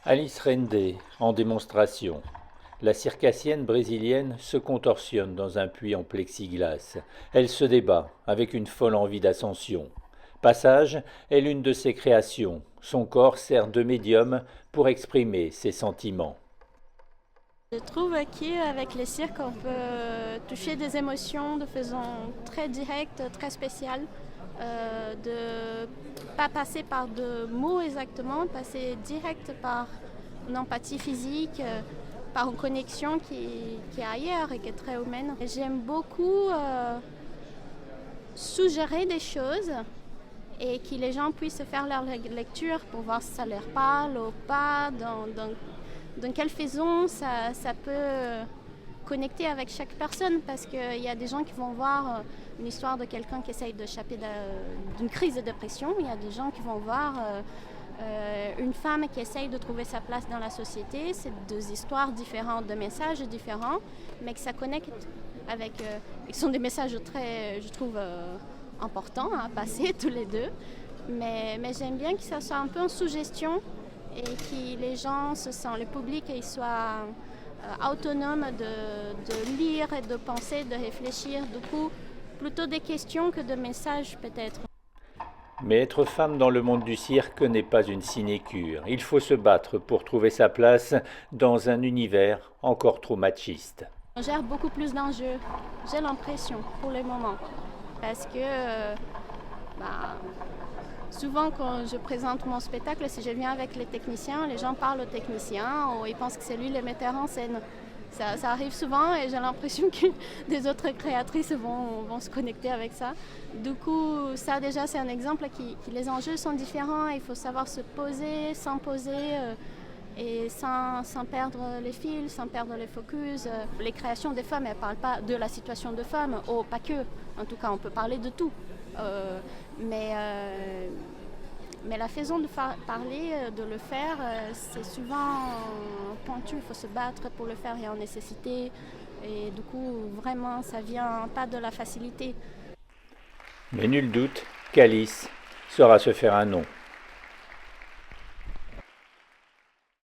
Alice Rende, en démonstration. La circassienne brésilienne se contorsionne dans un puits en plexiglas. Elle se débat, avec une folle envie d'ascension. Passage est l'une de ses créations. Son corps sert de médium pour exprimer ses sentiments. Je trouve qu'avec les cirques, on peut toucher des émotions de façon très directe, très spéciale, de pas passer par de mots exactement, passer direct par une empathie physique, par une connexion qui est ailleurs et qui est très humaine. Et j'aime beaucoup suggérer des choses et que les gens puissent faire leur lecture pour voir si ça leur parle ou pas, dans quelle façon ça peut connecter avec chaque personne, parce qu'il y a des gens qui vont voir une histoire de quelqu'un qui essaye d'échapper d'une crise de dépression, il y a des gens qui vont voir une femme qui essaye de trouver sa place dans la société. C'est deux histoires différentes, deux messages différents, mais que ça connecte avec... qui sont des messages très, je trouve, importants à passer tous les deux. Mais j'aime bien que ça soit un peu en suggestion et que les gens se sentent, le public, ils soient autonomes de lire et de penser, de réfléchir. Du coup, plutôt des questions que de messages peut-être. Mais être femme dans le monde du cirque n'est pas une sinécure. Il faut se battre pour trouver sa place dans un univers encore trop machiste. On gère beaucoup plus d'enjeux, j'ai l'impression, pour le moment. Parce que bah, souvent quand je présente mon spectacle, si je viens avec les techniciens, les gens parlent aux techniciens ou ils pensent que c'est lui le metteur en scène. Ça arrive souvent et j'ai l'impression que des autres créatrices vont se connecter avec ça. Du coup, ça déjà c'est un exemple qui les enjeux sont différents. Il faut savoir se poser, s'imposer et sans perdre les fils, sans perdre les focus. Les créations des femmes, elles ne parlent pas de la situation de femmes, ou pas que. En tout cas, on peut parler de tout. Mais la façon de parler, de le faire, c'est souvent pointu. Il faut se battre pour le faire, il y a une nécessité. Et du coup, vraiment, ça vient pas de la facilité. Mais nul doute qu'Alice saura se faire un nom.